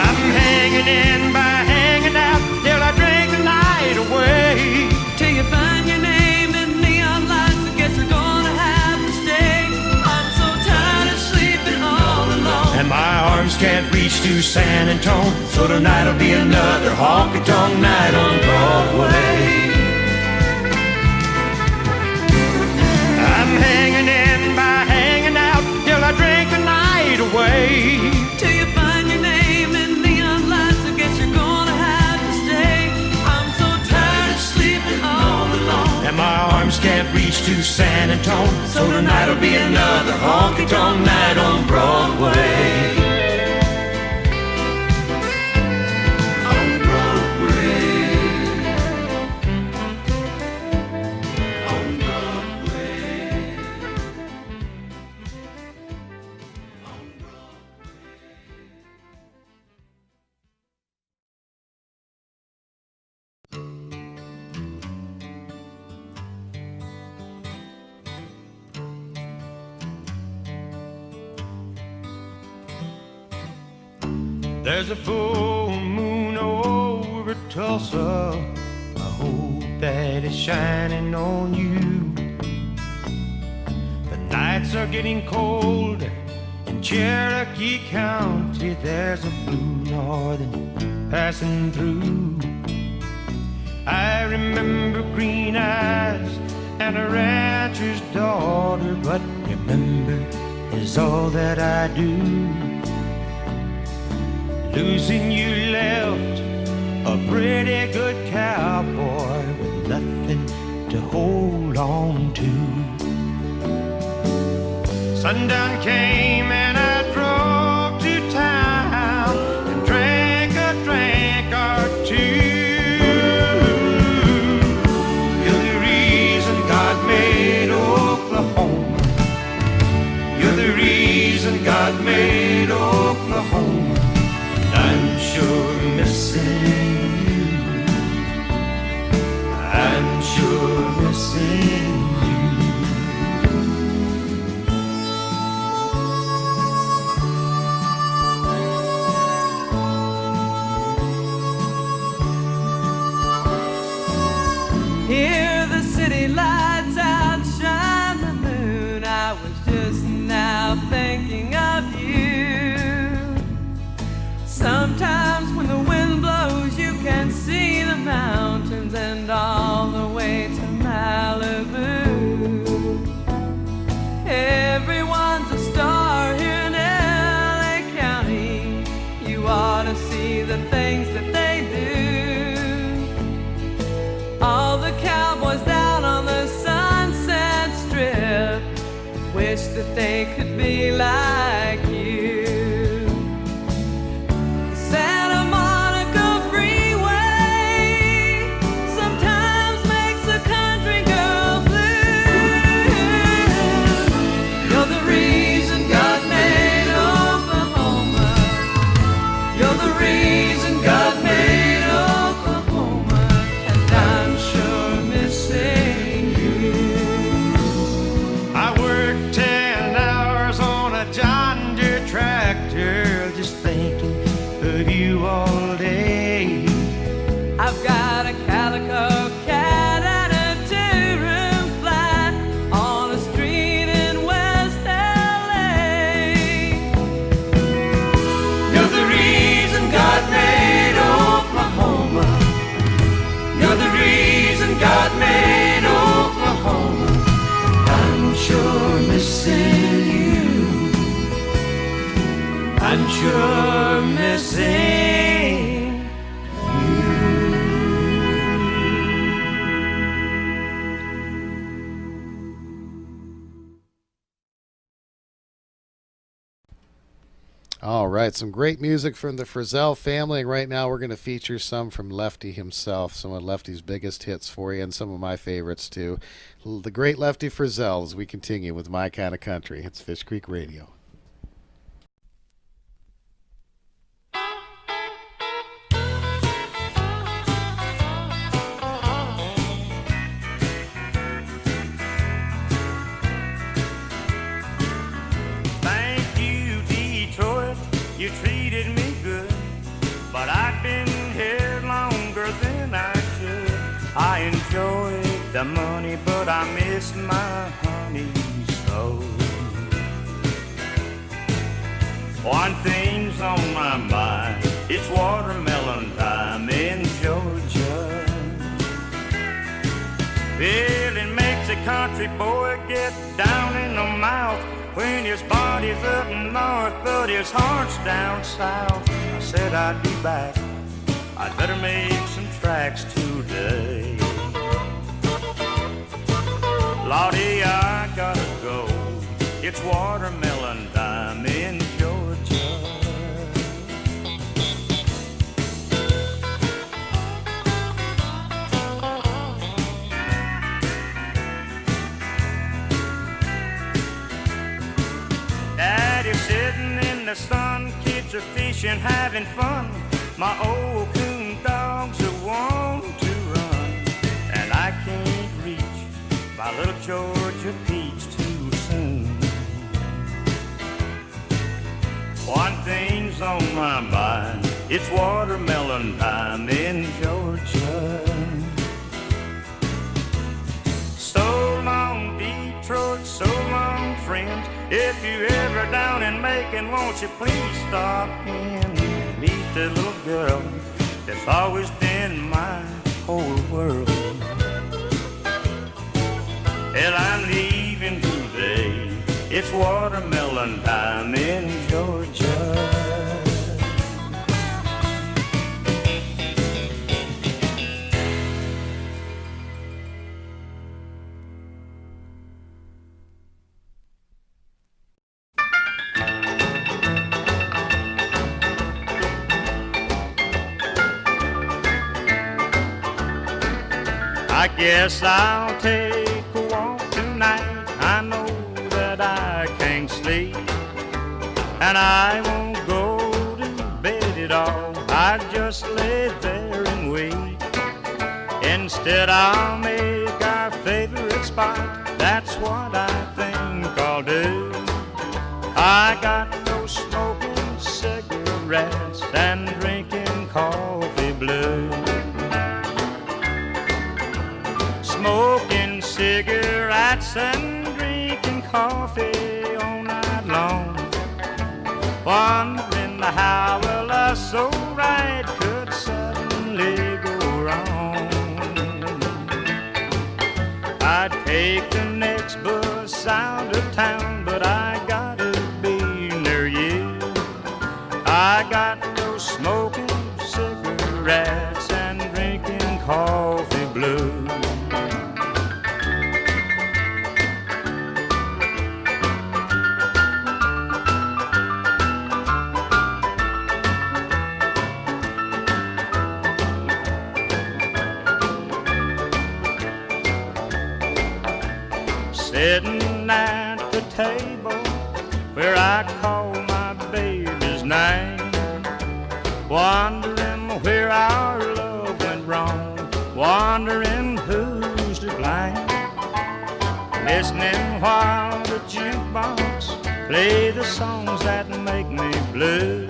I'm hanging in by hanging out till I drink the night away, Till you find your name in neon lights, I guess you're gonna have to stay. I'm so tired of sleeping all alone, and my arms can't reach to San Antone. So tonight'll be another honky-tonk night on Broadway. I'm hanging in by hanging out till I drink the night away, till you find your name in neon lights, I guess you're gonna have to stay. I'm so tired of sleeping all alone, and my arms can't reach to San Antone. So tonight'll be another honky-tonk night on Broadway. On Broadway. On Broadway. There's a full moon over Tulsa. I hope that it's shining on you. The nights are getting cold in Cherokee County. There's a blue northern passing through. I remember green eyes and a rancher's daughter, but remember is all that I do. Losing you left a pretty good cowboy with nothing to hold on to. Sundown came and I drove to town and drank a drink or two. You're the reason God made Oklahoma. You're the reason God made Oklahoma. I'm sure missing you. I'm sure missing you. Here the city lights outshine the moon. I was just now thinking of you. Sometimes when the wind blows you can see the mountains and all the way to Malibu. Everyone's a star here in LA County. You ought to see the things that they do. All the cowboys down on the Sunset Strip wish that they could be like you. Santa Monica Freeway sometimes makes a country girl blue. You're the reason God made Oklahoma. You're the reason God made Oklahoma. And I'm sure missing you. I worked 10 hours on a John Deere tractor, just thinking of you all day. I've got a calico cat and a two-room flat on a street in West LA. You're the reason God made Oklahoma. You're the reason God made Oklahoma. I'm sure missing you. I'm sure missing you. All right, some great music from the Frizzell family. And right now we're going to feature some from Lefty himself, some of Lefty's biggest hits for you, and some of my favorites too. The great Lefty Frizzell as we continue with My Kind of Country. It's Fish Creek Radio. Thank you, Detroit, you treated me good, but I've been here longer than I should. I enjoyed the money, but I miss my honey so. One thing's on my mind, it's watermelon time in Georgia. Well, it makes a country boy get down in the mouth when his body's up north, but his heart's down south. I said I'd be back, I'd better make some tracks today. Lottie, I gotta go, it's watermelon time in Georgia. Daddy's sitting in the sun, kids are fishing, having fun. My old coon dogs are want to run, and I can't reach my little Georgia peach too soon. One thing's on my mind, it's watermelon time in Georgia. So long, Detroit, so long, friends. If you're ever down in Macon, won't you please stop in and meet the little girl that's always been my whole world. Well, I'm leaving today. It's watermelon time in Georgia. I guess I'll take a walk tonight. I know that I can't sleep, and I won't go to bed at all. I just lay there and wait. Instead I'll make our favorite spot. That's what I think I'll do. I got no smoking cigarettes and drinking coffee blue. Smoking cigarettes and drinking coffee all night long, wondering how well us so right could suddenly go wrong. I'd take the next bus out of town, but I gotta be near you. I got no smoking cigarettes and drinking coffee blue. Sitting at the table where I call my baby's name, wondering where our love went wrong, wondering who's to blame. Listening while the jukebox play the songs that make me blue.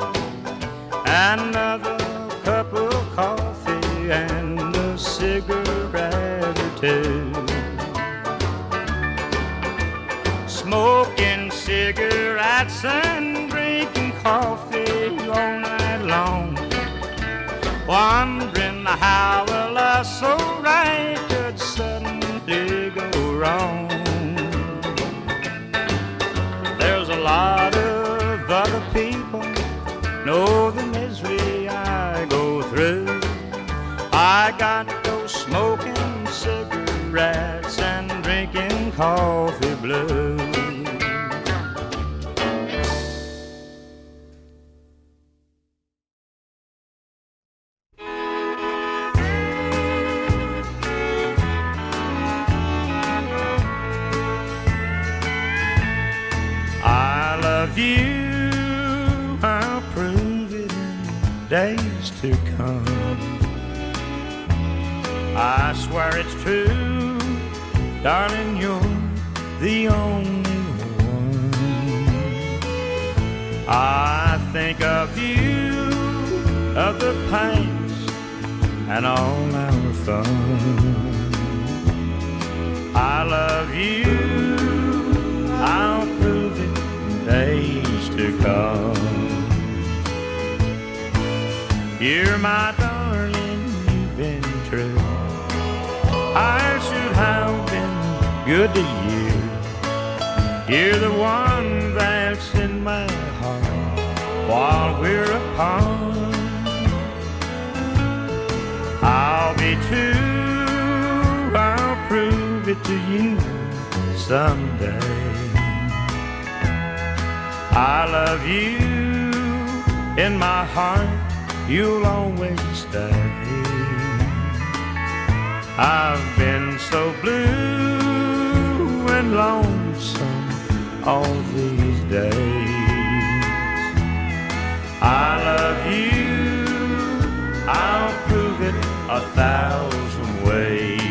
Another cup of coffee and a cigarette or two. Smoking cigarettes and drinking coffee all night long, wondering how well us so right could suddenly go wrong. There's a lot of other people know the misery I go through. I got those smoking cigarettes and drinking coffee blue. I love you, I'll prove it in days to come. I swear it's true, darling, you're the only one. I think of you, of the pains and all our fun. I love you, I'll prove it in days to come. You're my darling, you've been true. I should have been good to you. You're the one that's in my heart while we're apart. I'll be true, I'll prove it to you someday. I love you, in my heart you'll always stay. I've been so blue and lonesome all these days. I love you, I'll prove it 1,000 ways.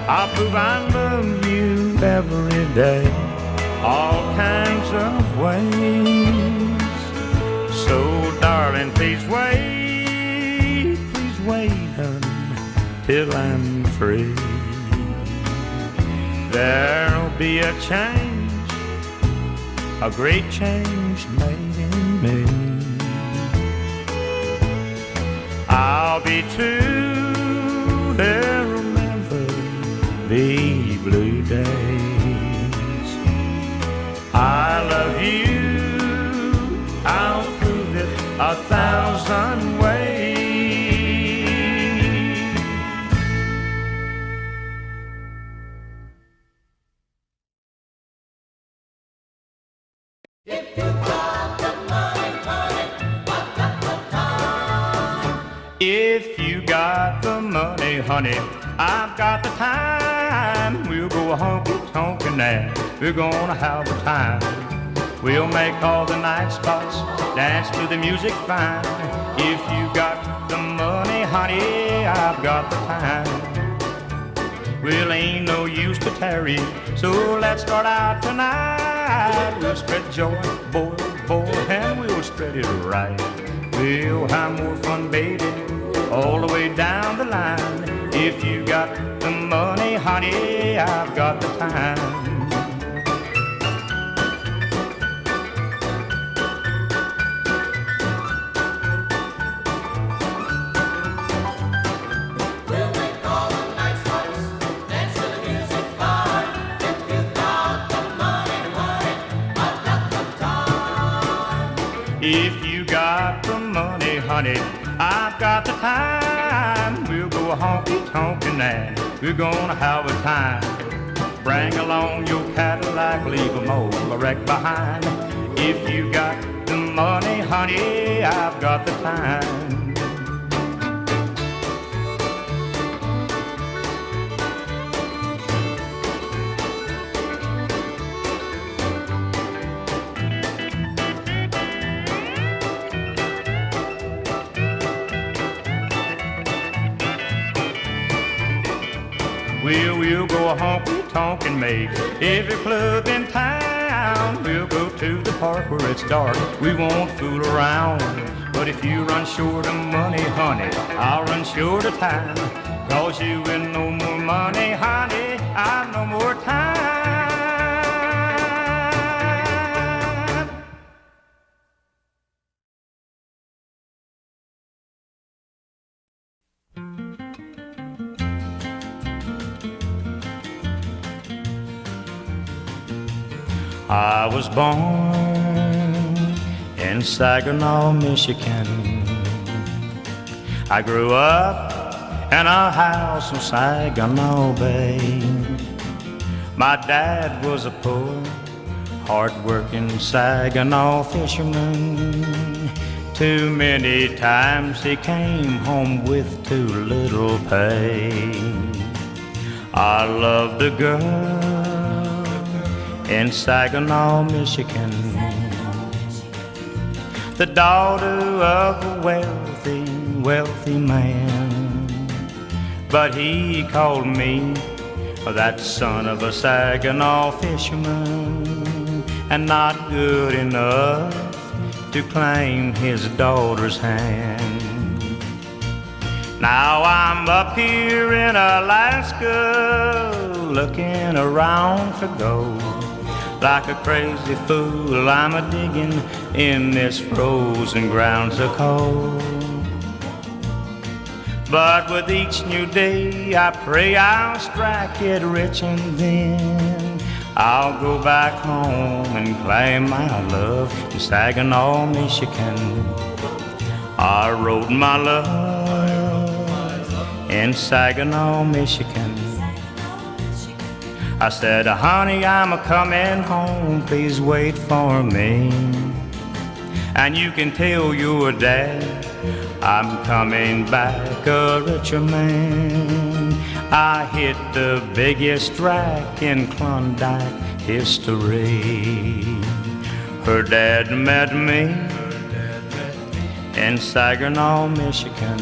I'll prove I love you every day, all kinds of ways. So darling, please wait, until I'm free. There'll be a change, a great change made in me. I'll be true, there'll never be blue days. I love you, I'll prove it 1,000 ways. If you got the money, honey, I've got the time. We'll go honky-tonkin' now, we're gonna have a time. We'll make all the night spots dance to the music fine. If you got the money, honey, I've got the time. Well, ain't no use to tarry, so let's start out tonight. We'll spread joy, boy, and we'll spread it right. We'll have more fun, baby, all the way down the line. If you got the money, honey, I've got the time. We'll make all the night spots dance to the music fine. If you've got the money, honey, I've got the time. If you got the money, honey, I've got the time. We'll go honky-tonkin' now, we're gonna have a time. Bring along your Cadillac, leave them all wrecked behind. If you got the money, honey, I've got the time. We'll go honky-tonkin', make every club in town. We'll go to the park where it's dark, we won't fool around. But if you run short of money, honey, I'll run short of time. 'Cause you with no more money, honey, I've no more time. I was born in Saginaw, Michigan. I grew up in a house in Saginaw Bay. My dad was a poor, hard-working Saginaw fisherman. Too many times he came home with too little pay. I loved a girl in Saginaw, Michigan, the daughter of a wealthy man. But he called me that son of a Saginaw fisherman, and not good enough to claim his daughter's hand. Now I'm up here in Alaska, looking around for gold. Like a crazy fool, I'm a-digging in this frozen ground so cold. But with each new day, I pray I'll strike it rich, and then I'll go back home and claim my love in Saginaw, Michigan. I wrote my love in Saginaw, Michigan. I said, honey, I'm a-coming home, please wait for me. And you can tell your dad I'm coming back a richer man. I hit the biggest rack in Klondike history. Her dad met me in Saginaw, Michigan.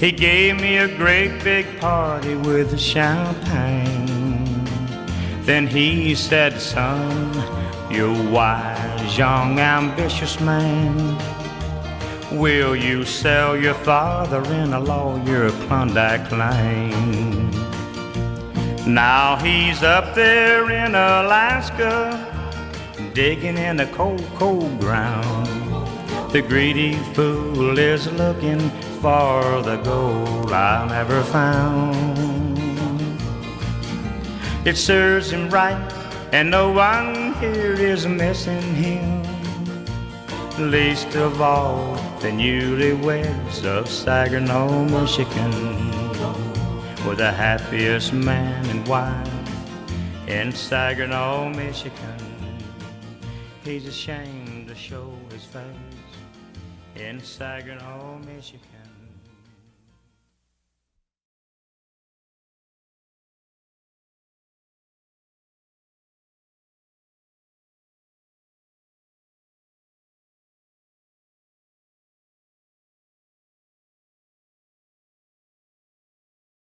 He gave me a great big party with champagne. Then he said, son, you're a wise, young, ambitious man. Will you sell your father-in-law your Klondike claim? Now he's up there in Alaska, digging in the cold, cold ground. The greedy fool is looking for the gold I never found. It serves him right, and no one here is missing him, least of all the newlyweds of Saginaw, Michigan, were the happiest man and wife in Saginaw, Michigan. He's ashamed to show his face in Saginaw, Michigan.